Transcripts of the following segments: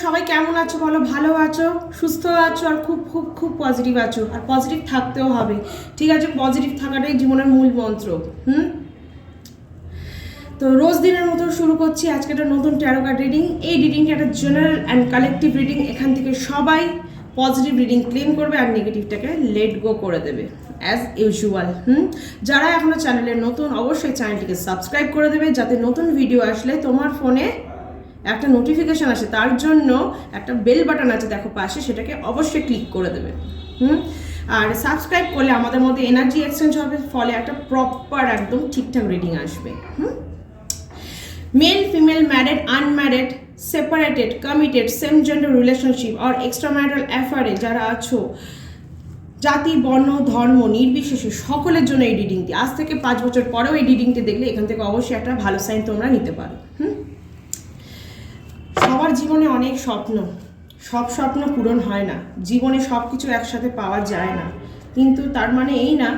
সবাই কেমন আছো বলো? ভালো আছো, সুস্থ আছো, আর খুব খুব খুব পজিটিভ আছো। আর পজিটিভ থাকতেও হবে, ঠিক আছে? পজিটিভ থাকাটাই জীবনের মূল মন্ত্র। তো রোজ দিনের মতো শুরু করছি আজকে একটা নতুন ট্যারো কার্ড রিডিং। এই রিডিংটা একটা জেনারেল অ্যান্ড কালেকটিভ রিডিং। এখান থেকে সবাই পজিটিভ রিডিং ক্লেম করবে আর নেগেটিভটাকে লেট গো করে দেবে অ্যাজ ইউজুয়াল। যারা এখনো চ্যানেলে নতুন, অবশ্যই চ্যানেলটিকে সাবস্ক্রাইব করে দেবে, যাতে নতুন ভিডিও আসলে তোমার ফোনে একটা নোটিফিকেশান আসে। তার জন্য একটা বেল বাটন আছে দেখো পাশে, সেটাকে অবশ্যই ক্লিক করে দেবে। আর সাবস্ক্রাইব করলে আমাদের মধ্যে এনার্জি এক্সচেঞ্জ হবে, ফলে একটা প্রপার একদম ঠিকঠাক রিডিং আসবে। Male, female, married, unmarried, separated, committed, same gender relationship আর এক্সট্রা ম্যারিটাল অ্যাফেয়ারে যারা আছো, জাতি, বর্ণ, ধর্ম নির্বিশেষে সকলের জন্য এই রিডিংটি। আজ থেকে 5 বছর পরেও এই রিডিংটি দেখলে এখান থেকে অবশ্যই একটা ভালো সাইন তোমরা নিতে পারো। সবার জীবনে অনেক স্বপ্ন, সব স্বপ্ন পূরণ হয় না। জীবনে সব কিছু একসাথে পাওয়া যায় না, কিন্তু তার মানে এই না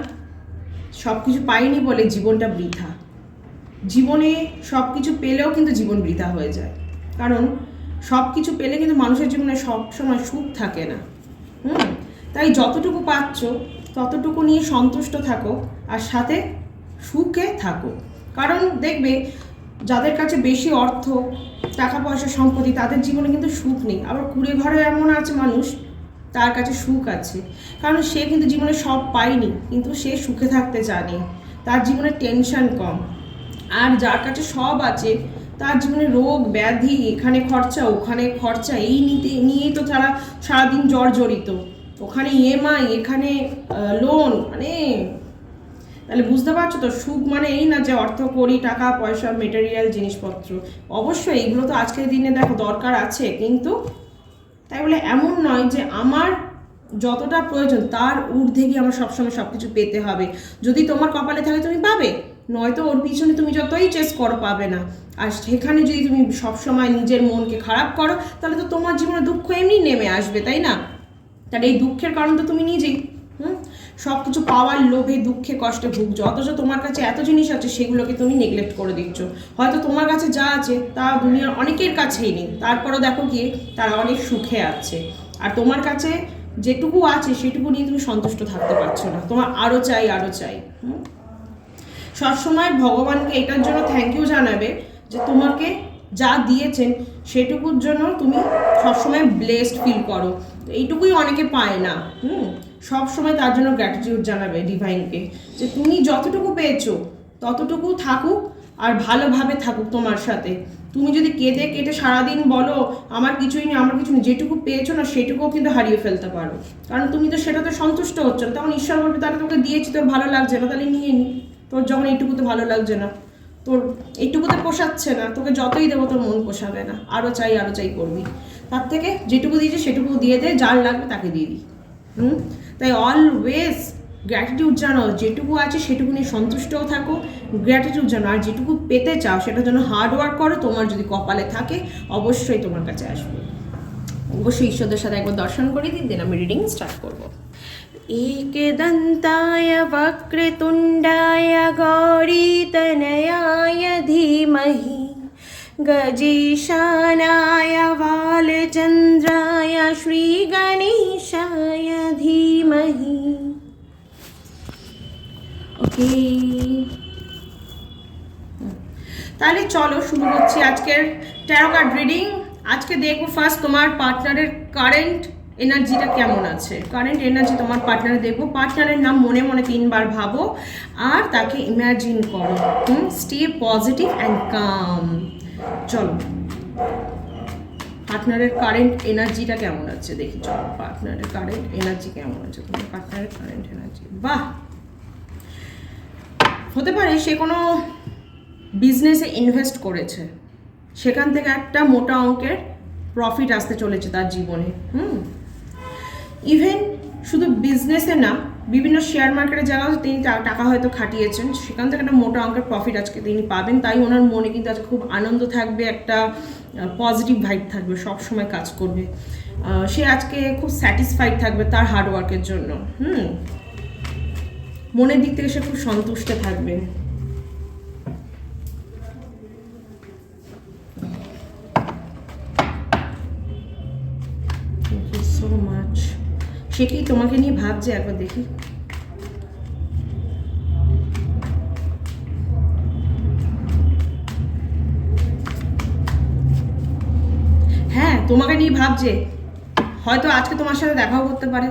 সব কিছু পাইনি বলে জীবনটা বৃথা। জীবনে সব কিছু পেলেও কিন্তু জীবন বৃথা হয়ে যায়, কারণ সব কিছু পেলে কিন্তু মানুষের জীবনে সব সময় সুখ থাকে না। তাই যতটুকু পাচ্ছ ততটুকু নিয়ে সন্তুষ্ট থাকো, আর সাথে সুখে থাকো। কারণ দেখবে যাদের কাছে বেশি অর্থ, টাকা পয়সা, সম্পত্তি, তাদের জীবনে কিন্তু সুখ নেই। আবার কুড়ে ঘরে এমন আছে মানুষ, তার কাছে সুখ আছে, কারণ সে কিন্তু জীবনে সব পায়নি, কিন্তু সে সুখে থাকতে জানে, তার জীবনে টেনশন কম। আর যার কাছে সব আছে, তার জীবনে রোগ ব্যাধি, এখানে খরচা ওখানে খরচা, এই নিয়েই তো তারা সারাদিন জর্জরিত। ওখানে ইএমআই, এখানে লোন, মানে তাহলে বুঝতে পারছো তো, সুখ মানে এই না যে অর্থ কড়ি, টাকা পয়সা, মেটেরিয়াল জিনিসপত্র। অবশ্যই এইগুলো তো আজকের দিনে দেখো দরকার আছে, কিন্তু তাই বলে এমন নয় যে আমার যতটা প্রয়োজন তার ঊর্ধ্বে গিয়ে আমার সবসময় সব কিছু পেতে হবে। যদি তোমার কপালে থাকে তুমি পাবে, নয়তো ওর পিছনে তুমি যতই চেস করো পাবে না। আর সেখানে যদি তুমি সবসময় নিজের মনকে খারাপ করো, তাহলে তো তোমার জীবনে দুঃখ এমনি নেমে আসবে, তাই না? তাহলে এই দুঃখের কারণ তো তুমি নিজেই। সব কিছু পাওয়ার লোভে দুঃখে কষ্টে ভুগছো, অথচ তোমার কাছে এত জিনিস আছে সেগুলোকে তুমি নেগলেক্ট করে দিচ্ছ। হয়তো তোমার কাছে যা আছে তা দুনিয়ার অনেকের কাছেই নেই, তারপরও দেখো গিয়ে তারা অনেক সুখে আছে। আর তোমার কাছে যেটুকু আছে সেটুকু নিয়ে তুমি সন্তুষ্ট থাকতে পারছো না, তোমার আরও চাই আরও চাই। সবসময় ভগবানকে এটার জন্য থ্যাংক ইউ জানাবে যে তোমাকে যা দিয়েছেন সেটুকুর জন্য তুমি সবসময় ব্লেসড ফিল করো। এইটুকুই অনেকে পায় না। সব সময় তার জন্য গ্র্যাটিটিউড জানাবে ডিভাইনকে, যে তুমি যতটুকু পেয়েছো ততটুকু থাকুক আর ভালোভাবে থাকুক তোমার সাথে। তুমি যদি কেঁদে কেটে সারাদিন বলো আমার কিছুই নেই, আমার কিছু নেই, যেটুকু পেয়েছো না সেটুকুও কিন্তু হারিয়ে ফেলতে পারো, কারণ তুমি তো সেটাতে সন্তুষ্ট হচ্ছ না। তখন ঈশ্বর বলবে তাহলে তোকে দিয়েছি, তোর ভালো লাগছে না, তাহলে নিয়ে নি। তোর যখন এইটুকুতে ভালো লাগছে না, তোর এইটুকুতে পোষাচ্ছে না, তোকে যতই দেবো তোর মন পোষাবে না, আরও চাই করবি। তার থেকে যেটুকু দিয়েছে সেটুকু দিয়ে দে, যার লাগবে তাকে দিয়ে দিই। তাই অলওয়েজ গ্র্যাটিটিউড জানো, যেটুকু আছে সেটুকু নিয়ে সন্তুষ্টও থাকো, গ্র্যাটিটিউড জানো। আর যেটুকু পেতে চাও সেটার জন্য হার্ড ওয়ার্ক করো, তোমার যদি কপালে থাকে অবশ্যই তোমার কাছে আসবে। অবশ্যই ঈশ্বরের সাথে একবার দর্শন করে দিন, দেন আমি রিডিং স্টার্ট করবো। एकदन्ताय वक्रतुण्डाय गौरीतनयाय धीमहि गजेशानाय बालचन्द्राय श्रीगणेशाय धीमहि। ওকে, তাহলে চলো শুরু করছি আজকের ট্যারো কার্ড রিডিং। আজকে দেখবো ফার্স্ট তোমার পার্টনারের কারেন্ট এনার্জিটা কেমন আছে। কারেন্ট এনার্জি তোমার পার্টনারে দেখবো। পার্টনারের নাম মনে মনে 3 বার ভাবো আর তাকে ইমাজিন করো। স্টে পজিটিভ অ্যান্ড কাম। চলো পার্টনারের কারেন্ট এনার্জিটা কেমন আছে দেখি। চলো পার্টনারের কারেন্ট এনার্জি কেমন আছে, তোমার পার্টনারের কারেন্ট এনার্জি। বাহ, হতে পারে সে কোনো বিজনেসে ইনভেস্ট করেছে, সেখান থেকে একটা মোটা অঙ্কের প্রফিট আসতে চলেছে তার জীবনে। ইভেন শুধু বিজনেসে না, বিভিন্ন শেয়ার মার্কেটে যারা তিনি টাকা হয়তো খাটিয়েছেন, সেখান থেকে একটা মোটা অঙ্কের প্রফিট আজকে তিনি পাবেন। তাই ওনার মনে কিন্তু আজকে খুব আনন্দ থাকবে, একটা পজিটিভ ভাইব থাকবে, সব সময় কাজ করবে। সে আজকে খুব স্যাটিসফাইড থাকবে তার হার্ডওয়ার্কের জন্য। মনের দিক থেকে সে খুব সন্তুষ্ট থাকবে। সে কি তোমাকে নিয়ে ভাবছে? একবার দেখি। হ্যাঁ, তোমাকে নিয়ে ভাবছে। হয়তো আজকে তোমার সাথে দেখাও করতে পারে,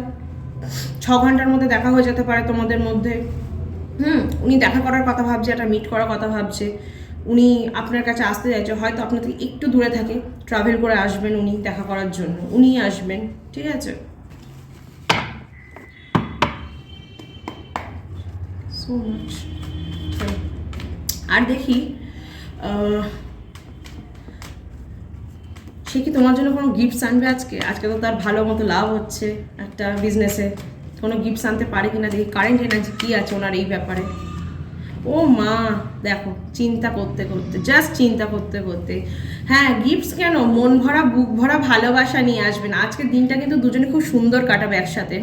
6 ঘন্টার মধ্যে দেখা হয়ে যেতে পারে তোমাদের মধ্যে। উনি দেখা করার কথা ভাবছে, একটা মিট করার কথা ভাবছে। উনি আপনার কাছে আসতে চাইছে, হয়তো আপনার থেকে একটু দূরে থাকে, ট্রাভেল করে আসবেন উনি দেখা করার জন্য, উনিই আসবেন। ঠিক আছে, সো মাচ। আর দেখি সে কি তোমার জন্য কোনো গিফটস আনবে আজকে? আজকে তো তার ভালো মতো লাভ হচ্ছে একটা বিজনেসে, কোনো গিফটস আনতে পারে কিনা দেখি। কারেন্ট এনার্জি কী আছে ওনার এই ব্যাপারে? ও মা, দেখো চিন্তা করতে করতে, জাস্ট চিন্তা করতে করতে, হ্যাঁ গিফটস কেন, মন ভরা বুক ভরা ভালোবাসা নিয়ে আসবেন। আজকের দিনটা কিন্তু দুজনে খুব সুন্দর কাটাবে একসাথে।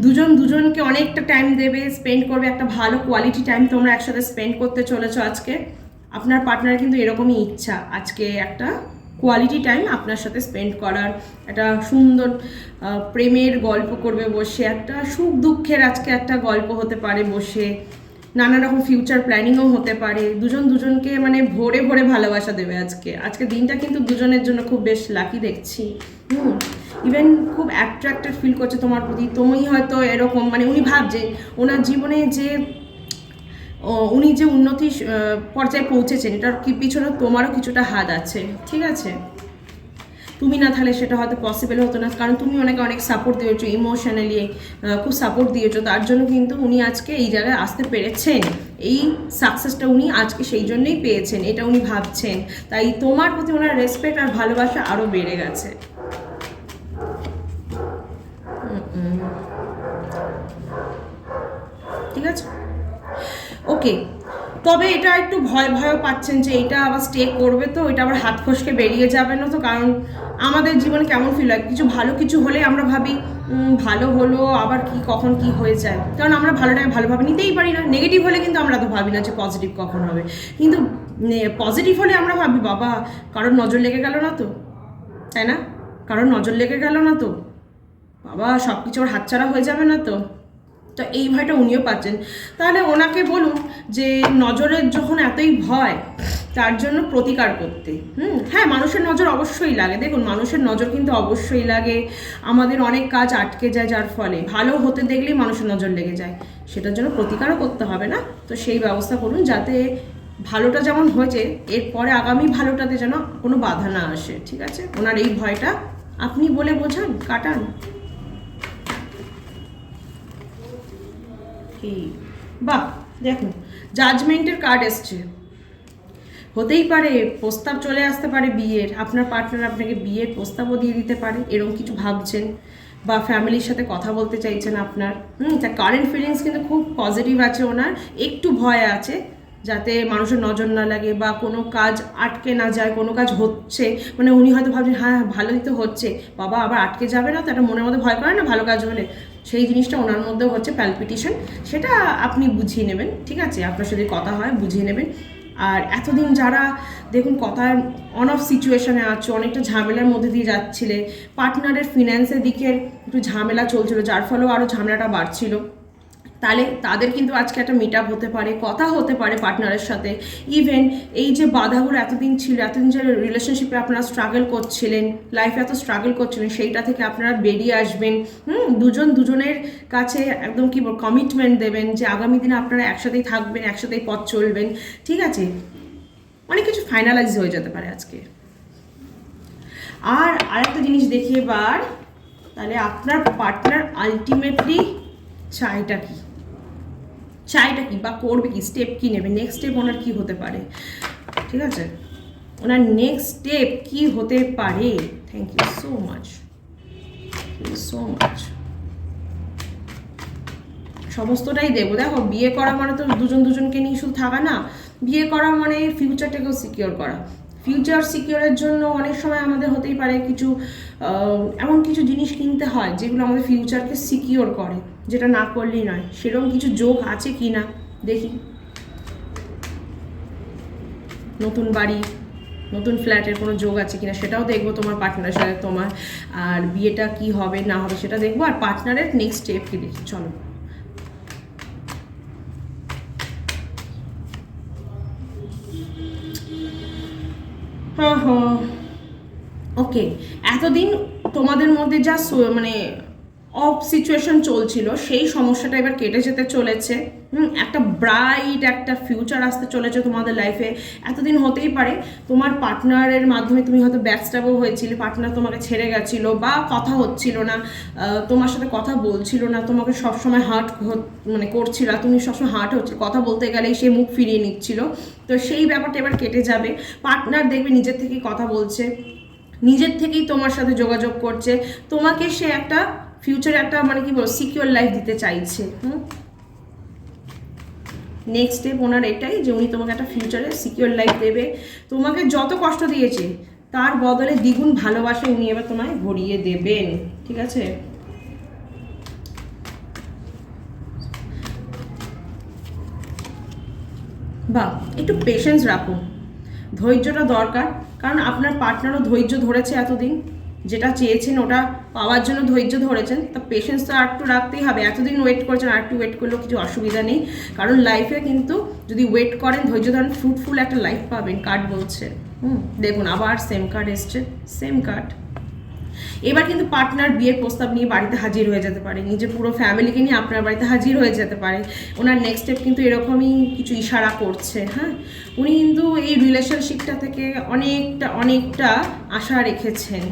দুজন দুজনকে অনেকটা টাইম দেবে, স্পেন্ড করবে, একটা ভালো কোয়ালিটি টাইম তোমরা একসাথে স্পেন্ড করতে চলেছো আজকে। আপনার পার্টনার কিন্তু এরকমই ইচ্ছা, আজকে একটা কোয়ালিটি টাইম আপনার সাথে স্পেন্ড করার, একটা সুন্দর প্রেমের গল্প করবে বসে, একটা সুখ দুঃখের আজকে একটা গল্প হতে পারে বসে, নানা রকম ফিউচার প্ল্যানিংও হতে পারে। দুজন দুজনকে মানে ভরে ভরে ভালোবাসা দেবে আজকে। আজকে দিনটা কিন্তু দুজনের জন্য খুব বেশ লাকি দেখছি। ইভেন খুব অ্যাট্রাক্টেড ফিল করছে তোমার প্রতি। তুমি হয়তো এরকম মানে উনি ভাবছে ওনার জীবনে যে উনি যে উন্নতি পর্যায়ে পৌঁছেছেন, এটার কি পিছনে তোমারও কিছুটা হাত আছে। ঠিক আছে, তুমি না থাকলে সেটা হয়তো পসিবল হতো না, কারণ তুমি ওনাকে অনেক সাপোর্ট দিয়েছো, ইমোশনালি খুব সাপোর্ট দিয়েছো, তার জন্য কিন্তু উনি আজকে এই জায়গায় আসতে পেরেছেন। এই সাকসেসটা উনি আজকে সেই জন্যই পেয়েছেন, এটা উনি ভাবছেন। তাই তোমার প্রতি ওনার রেসপেক্ট আর ভালোবাসা আরও বেড়ে গেছে। ঠিক আছে, ওকে। তবে এটা একটু ভয় ভয়ও পাচ্ছেন যে এটা আবার স্টে করবে তো, এটা আবার হাত ফসকে বেরিয়ে যাবে না তো। কারণ আমাদের জীবনে কেমন ফিল হয়, কিছু ভালো কিছু হলে আমরা ভাবি ভালো হলো, আবার কি কখন কি হয়ে যায়, কারণ আমরা ভালোটাকে ভালোভাবে নিতেই পারি না। নেগেটিভ হলে কিন্তু আমরা তো ভাবি না যে পজিটিভ কখন হবে, কিন্তু পজিটিভ হলে আমরা ভাবি বাবা কারোর নজর লেগে গেল না তো, তাই না? কারোর নজর লেগে গেল না তো, বাবা সব কিছু ওর হাতছাড়া হয়ে যাবে না তো। তো এই ভয়টা উনিও পাচ্ছেন। তাহলে ওনাকে বলুন যে নজরের যখন এতই ভয়, তার জন্য প্রতিকার করতে। হ্যাঁ, মানুষের নজর অবশ্যই লাগে। দেখুন, মানুষের নজর কিন্তু অবশ্যই লাগে। আমাদের অনেক কাজ আটকে যায়, যার ফলে ভালো হতে দেখলেই মানুষের নজর লেগে যায়। সেটার জন্য প্রতিকারও করতে হবে না, তো সেই ব্যবস্থা করুন যাতে ভালোটা যেমন হয়েছে এরপরে আগামী ভালোটাতে যেন কোনো বাধা না আসে। ঠিক আছে, ওনার এই ভয়টা আপনি বলে বোঝান, কাটান। বাহ, দেখুন জাজমেন্টের কার্ড এসছে। হতেই পারে প্রস্তাব চলে আসতে পারে বিয়ের, আপনার পার্টনার আপনাকে বিয়ের প্রস্তাবও দিয়ে দিতে পারে, এরকম কিছু ভাবছেন, বা ফ্যামিলির সাথে কথা বলতে চাইছেন আপনার। তা কারেন্ট ফিলিংস কিন্তু খুব পজিটিভ আছে ওনার, একটু ভয় আছে যাতে মানুষের নজর না লাগে বা কোনো কাজ আটকে না যায়। কোনো কাজ হচ্ছে মানে উনি হয়তো ভাবছেন হ্যাঁ ভালোই তো হচ্ছে, বাবা আবার আটকে যাবে না তো, একটা মনের মধ্যে ভয় করে না ভালো কাজ হলে, সেই জিনিসটা ওনার মধ্যেও হচ্ছে, প্যালপিটেশন। সেটা আপনি বুঝিয়ে নেবেন। ঠিক আছে, আপনার সাথে কথা হয় বুঝিয়ে নেবেন। আর এতদিন যারা দেখুন কথার অন অফ সিচুয়েশনে আছো, অনেকটা ঝামেলার মধ্যে দিয়ে যাচ্ছিলে, পার্টনারের ফিন্যান্সের দিকের একটু ঝামেলা চলছিল, যার ফলেও আরও ঝামেলাটা বাড়ছিল, তাহলে তাদের কিন্তু আজকে একটা মিট আপ হতে পারে, কথা হতে পারে পার্টনারের সাথে। ইভেন এই যে বাধাগুলো এতদিন ছিল, এতদিন যে রিলেশনশিপে আপনারা স্ট্রাগল করছিলেন, লাইফে এত স্ট্রাগল করছিলেন, সেইটা থেকে আপনারা বেরিয়ে আসবেন। দুজন দুজনের কাছে একদম কি কমিটমেন্ট দেবেন যে আগামী দিনে আপনারা একসাথেই থাকবেন, একসাথেই পথ চলবেন। ঠিক আছে, অনেক কিছু ফাইনালাইজ হয়ে যেতে পারে আজকে। আর আরেকটা জিনিস দেখি এবার, তাহলে আপনার পার্টনার আলটিমেটলি চাইটা কি, বা করবে কি, স্টেপ কি নেবে, নেক্সট স্টেপ ওনার কি হতে পারে। ঠিক আছে, ওনার নেক্সট স্টেপ কি হতে পারে। থ্যাংক ইউ সো মাচ, সমস্তটাই দেবো। দেখো, বিয়ে করা মানে তো দুজন দুজনকে নিয়ে শুধু থাকা না, বিয়ে করা মানে ফিউচারটাকেও সিকিওর করা। ফিউচার সিকিওরের জন্য অনেক সময় আমাদের হতেই পারে কিছু এমন কিছু জিনিস কিনতে হয় যেগুলো আমাদের ফিউচারকে সিকিওর করে, যেটা না করলেই নয়। সেরকম কিছু যোগ আছে কি না দেখি। নতুন বাড়ি, নতুন ফ্ল্যাটের কোনো যোগ আছে কিনা সেটাও দেখবো তোমার পার্টনারের সাথে তোমার, আর বিয়েটা কি হবে না হবে সেটা দেখবো, আর পার্টনারের নেক্সট স্টেপ কি দেখি। চলো হ্যাঁ হ্যাঁ ওকে, এতদিন তোমাদের মধ্যে যা মানে অফ সিচুয়েশন চলছিল সেই সমস্যাটা এবার কেটে যেতে চলেছে। একটা ব্রাইট একটা ফিউচার আসতে চলেছে তোমাদের লাইফে। এতদিন হতেই পারে তোমার পার্টনারের মাধ্যমে তুমি হয়তো ব্যাকস্ট্যাবও হয়েছিলে, পার্টনার তোমাকে ছেড়ে গেছিলো বা কথা হচ্ছিল না, তোমার সাথে কথা বলছিল না, তোমাকে সবসময় হার্ট মানে করছিল, তুমি সবসময় হার্ট হচ্ছে, কথা বলতে গেলেই সে মুখ ফিরিয়ে নিচ্ছিল। তো সেই ব্যাপারটা এবার কেটে যাবে। পার্টনার দেখবে নিজের থেকেই কথা বলছে, নিজের থেকেই তোমার সাথে যোগাযোগ করছে, তোমাকে সে একটা ফিউচারে একটা মানে কি বলবো সিকিউর লাইফ দিতে চাইছে। নেক্সট স্টেপ ওনার এটাই যে উনি তোমাকে একটা ফিউচারে সিকিউর লাইফ দেবে। তোমাকে যত কষ্ট দিয়েছে তার বদলে দ্বিগুণ ভালোবাসা উনি এবার তোমায় ভরিয়ে দেবেন, ঠিক আছে? বাহ, একটু পেশেন্স রাখো, ধৈর্যটা দরকার, কারণ আপনার পার্টনারও ধৈর্য ধরেছে এতদিন, যেটা চেয়েছেন ওটা পাওয়ার জন্য ধৈর্য ধরেছেন, তা পেশেন্স তো আর একটু রাখতেই হবে। এতদিন ওয়েট করেছেন, আর একটু ওয়েট করলেও কিছু অসুবিধা নেই, কারণ লাইফে কিন্তু যদি ওয়েট করেন, ধৈর্য ধরেন, ফ্রুটফুল একটা লাইফ পাবেন। কার্ড বলছে দেখুন আবার সেম কার্ড এসছে, সেম কার্ড। এবার কিন্তু পার্টনার বিয়ের প্রস্তাব নিয়ে বাড়িতে হাজির হয়ে যেতে পারে, নিজের পুরো ফ্যামিলিকে নিয়ে আপনার বাড়িতে হাজির হয়ে যেতে পারে। ওনার নেক্সট স্টেপ কিন্তু এরকমই কিছু ইশারা করছে। হ্যাঁ, উনি কিন্তু এই রিলেশনশিপটা থেকে অনেকটা অনেকটা আশা রেখেছেন।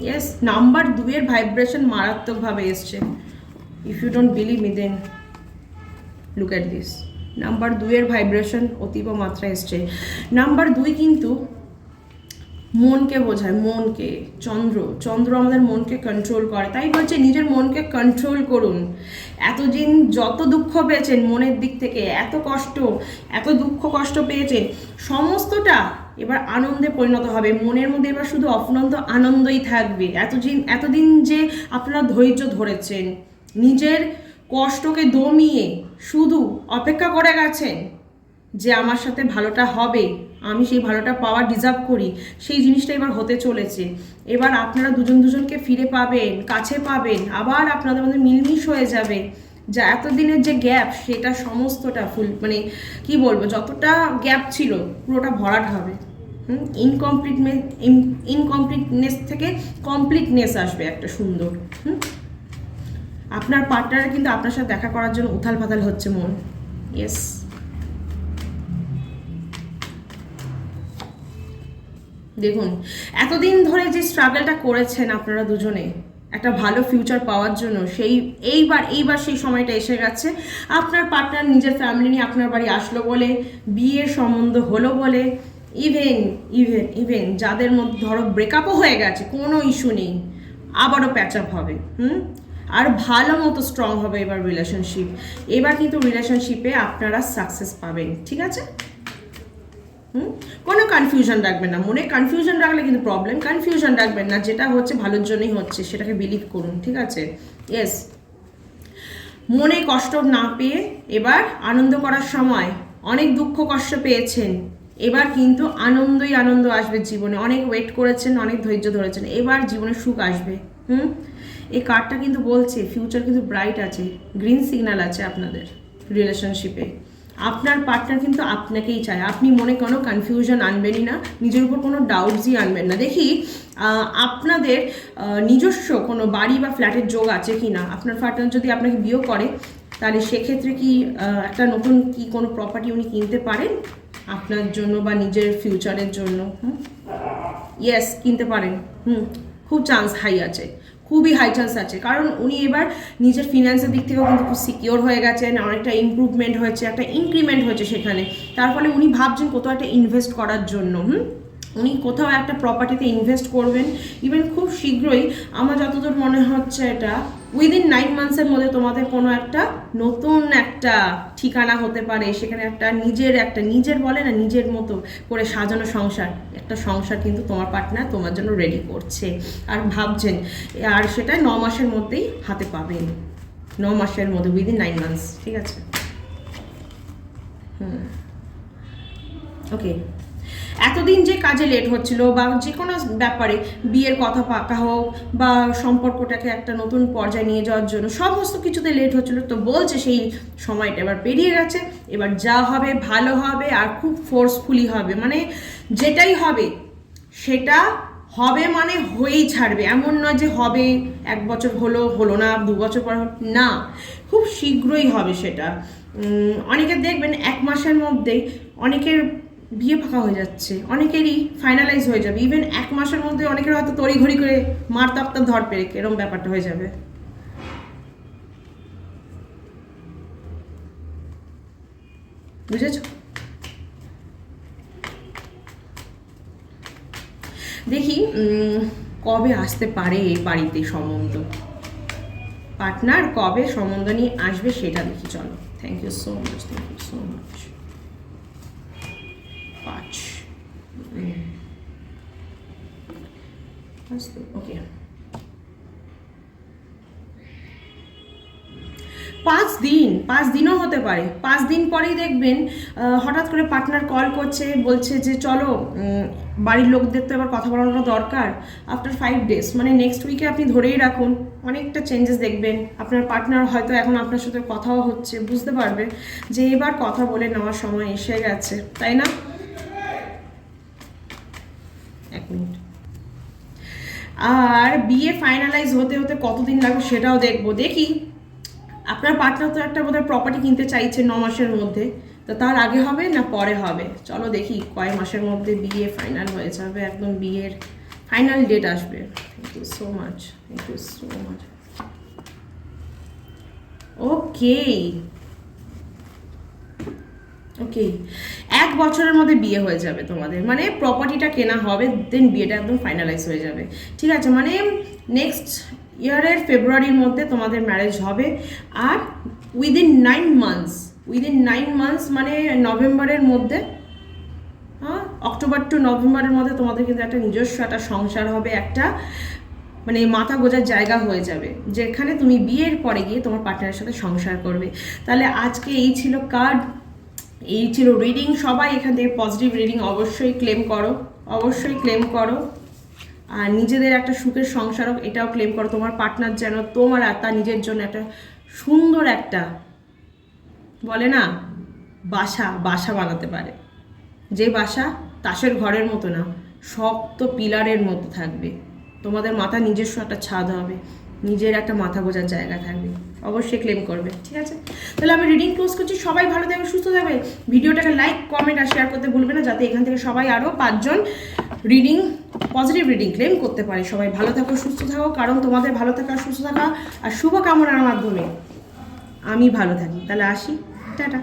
ইয়েস, নাম্বার 2 ভাইব্রেশন মারাত্মকভাবে এসছে। If you don't believe me then look at this. Number 2 ভাইব্রেশন অতীব মাত্রা এসছে। নাম্বার 2 কিন্তু মনকে বোঝায়, মনকে। চন্দ্র আমাদের মনকে কন্ট্রোল করে, তাই বলছে নিজের মনকে কন্ট্রোল করুন। এতদিন যত দুঃখ পেয়েছেন মনের দিক থেকে, এত দুঃখ কষ্ট পেয়েছেন, সমস্তটা এবার আনন্দে পরিণত হবে। মনের মধ্যে এবার শুধু অফুরন্ত আনন্দই থাকবে। এতদিন যে আপনারা ধৈর্য ধরেছেন, নিজের কষ্টকে দমিয়ে শুধু অপেক্ষা করে গেছেন যে আমার সাথে ভালোটা হবে, আমি সেই ভালোটা পাওয়ার ডিজার্ভ করি, সেই জিনিসটা এবার হতে চলেছে। এবার আপনারা দুজনকে ফিরে পাবেন, কাছে পাবেন, আবার আপনাদের মধ্যে মিলমিশ হয়ে যাবে। যা এতদিনের যে গ্যাপ সেটা সমস্তটা ফুল মানে কি বলবো, যতটা গ্যাপ ছিল পুরোটা ভরাট হবে। ইনকমপ্লিটনেস থেকে কমপ্লিটনেস আসবে একটা সুন্দর। আপনার পার্টনার কিন্তু আপনার সাথে দেখা করার জন্য উথাল পাতাল হচ্ছে মন। ইয়েস, দেখুন এতদিন ধরে যে স্ট্রাগলটা করেছেন আপনারা দুজনে একটা ভালো ফিউচার পাওয়ার জন্য, এইবার সেই সময়টা এসে গেছে। আপনার পার্টনার নিজের ফ্যামিলি নিয়ে আপনার বাড়ি আসলো বলে, বিয়ের সম্বন্ধ হলো বলে, ইভেন যাদের মধ্যে ধরো ব্রেকআপও হয়ে গেছে, কোনো ইস্যু নেই, আবারও প্যাচ আপ হবে। আর ভালো মতো স্ট্রং হবে এবার রিলেশনশিপ। এবার কিন্তু রিলেশনশিপে আপনারা সাকসেস পাবেন, ঠিক আছে? কোনো কনফিউশন রাখবেন না মনে, কনফিউশন রাখলে কিন্তু প্রবলেম। কনফিউশন রাখবেন না, যেটা হচ্ছে ভালোর জন্যই হচ্ছে সেটাকে বিলিভ করুন, ঠিক আছে? ইয়েস, মনে কষ্ট না পেয়ে এবার আনন্দ করার সময়, অনেক দুঃখ কষ্ট পেয়েছেন, এবার কিন্তু আনন্দই আনন্দ আসবে জীবনে। অনেক ওয়েট করেছেন, অনেক ধৈর্য ধরেছেন, এবার জীবনে সুখ আসবে। এই কার্ডটা কিন্তু বলছে ফিউচার কিন্তু ব্রাইট আছে, গ্রিন সিগন্যাল আছে আপনাদের রিলেশনশিপে। আপনার পার্টনার কিন্তু আপনাকেই চায়, আপনি মনে কোনো কনফিউশন আনবেনই না, নিজের উপর কোনো ডাউটসই আনবেন না। দেখি আপনাদের নিজস্ব কোনো বাড়ি বা ফ্ল্যাটের যোগ আছে কি না। আপনার পার্টনার যদি আপনাকে বিয়ে করে তাহলে সেক্ষেত্রে কি একটা নতুন কি কোনো প্রপার্টি উনি কিনতে পারেন আপনার জন্য বা নিজের ফিউচারের জন্য? ইয়েস, কিনতে পারেন। খুব চান্স হাই আছে, খুবই হাই চান্স আছে, কারণ উনি এবার নিজের ফিনান্সের দিক থেকেও কিন্তু খুব সিকিওর হয়ে গেছেন, অনেকটা ইমপ্রুভমেন্ট হয়েছে, একটা ইনক্রিমেন্ট হয়েছে সেখানে। তার ফলে উনি ভাবছেন কোথাও একটা ইনভেস্ট করার জন্য। উনি কোথাও একটা প্রপার্টিতে ইনভেস্ট করবেন ইভেন খুব শীঘ্রই। আমার যতদূর মনে হচ্ছে এটা উইদিন 9 মান্থসের মধ্যে তোমাদের কোনো একটা নতুন একটা ঠিকানা হতে পারে, সেখানে একটা নিজের বলে না, নিজের মতো করে সাজানো সংসার, একটা সংসার কিন্তু তোমার পার্টনার তোমার জন্য রেডি করছে আর ভাবছেন, আর সেটা 9 মাসের মধ্যেই হাতে পাবেন। 9 মাসের মধ্যে, উইদিন 9 মান্থস, ঠিক আছে? ওকে, এতদিন যে কাজে লেট হচ্ছিল বা যে কোনো ব্যাপারে বিয়ের কথা পাকা হোক বা সম্পর্কটাকে একটা নতুন পর্যায়ে নিয়ে যাওয়ার জন্য সমস্ত কিছুতে লেট হচ্ছিল, তো বলছে সেই সময়টা এবার পেরিয়ে গেছে। এবার যা হবে ভালো হবে আর খুব ফোর্সফুলি হবে, মানে যেটাই হবে সেটা হবে মানে হয়েই ছাড়বে। এমন নয় যে হবে 1 বছর হলো না 2 বছর পর না, খুব শীঘ্রই হবে সেটা। অনেকের দেখবেন 1 মাসের মধ্যেই অনেকের বিয়ে ফাঁকা হয়ে যাচ্ছে, অনেকেরই ফাইনালাইজ হয়ে যাবে। ইভেন 1 মাসের মধ্যে অনেকের হয়তো তড়িঘড়ি করে মার তাপ্তার ধর পেরে এরকম ব্যাপারটা হয়ে যাবে। বুঝেছ? দেখি কবে আসতে পারে এই বাড়িতে সম্বন্ধ, পার্টনার কবে সম্বন্ধ নিয়ে আসবে সেটা দেখি। চলো, thank you so much, thank you so much. 5 okay, 5 দিনও হতে পারে। 5 দিন পরেই দেখবেন হঠাৎ করে পার্টনার কল করছে, বলছে যে চলো বাড়ির লোকদের তো এবার কথা বলানো দরকার। আফটার 5 ডেজ মানে নেক্সট উইকে আপনি ধরেই রাখুন অনেকটা চেঞ্জেস দেখবেন। আপনার পার্টনার হয়তো এখন আপনার সাথে কথাও হচ্ছে, বুঝতে পারবে যে এবার কথা বলে নেওয়ার সময় এসে গেছে, তাই না? 1 মিনিট। আর বিয়ে ফাইনালাইজ হতে হতে কতদিন লাগবে সেটাও দেখবো। দেখি আপনার পার্টনার তো একটা বোধহয় প্রপার্টি কিনতে চাইছে 9 মাসের মধ্যে, তো তার আগে হবে না পরে হবে? চলো দেখি কয় মাসের মধ্যে বিয়ে ফাইনাল হয়ে যাবে, একদম বিয়ের ফাইনাল ডেট আসবে। Thank you so much, thank you so much. Okay okay, 1 বছরের মধ্যে বিয়ে হয়ে যাবে তোমাদের, মানে প্রপার্টিটা কেনা হবে, দেন বিয়েটা একদম ফাইনালাইজ হয়ে যাবে। ঠিক আছে, মানে নেক্সট ইয়ারের ফেব্রুয়ারির মধ্যে তোমাদের ম্যারেজ হবে। আর উইদিন 9 মান্থস মানে নভেম্বরের মধ্যে, হ্যাঁ অক্টোবর টু নভেম্বরের মধ্যে তোমাদের কিন্তু একটা নিজস্ব একটা সংসার হবে, একটা মানে মাথা গোজার জায়গা হয়ে যাবে, যেখানে তুমি বিয়ের পরে গিয়ে তোমার পার্টনারের সাথে সংসার করবে। তাহলে আজকে এই ছিল কার্ড, এই ছিল রিডিং। সবাই এখান থেকে পজিটিভ রিডিং অবশ্যই ক্লেম করো, অবশ্যই ক্লেম করো। আর নিজেদের একটা সুখের সংসারও এটাও ক্লেম করো, তোমার পার্টনার যেন তোমার আর তার নিজের জন্য একটা সুন্দর একটা বলে না বাসা বানাতে পারে, যে বাসা তাসের ঘরের মতো না, শক্ত পিলারের মতো থাকবে। তোমাদের মাথা নিজস্ব একটা ছাদ হবে, নিজের একটা মাথা গোজার জায়গা থাকবে। অবশ্যই ক্লেম করবে, ঠিক আছে? তাহলে আমি রিডিং ক্লোজ করছি। সবাই ভালো থাকবে, সুস্থ থাকবে। ভিডিওটাকে লাইক, কমেন্ট আর শেয়ার করতে ভুলবে না, যাতে এখান থেকে সবাই আরও 5 জন রিডিং পজিটিভ রিডিং ক্লেম করতে পারে। সবাই ভালো থাকো, সুস্থ থাকো, কারণ তোমাদের ভালো থাকা, সুস্থ থাকা আর শুভকামনার মাধ্যমে আমি ভালো থাকি। তাহলে আসি, টাটা।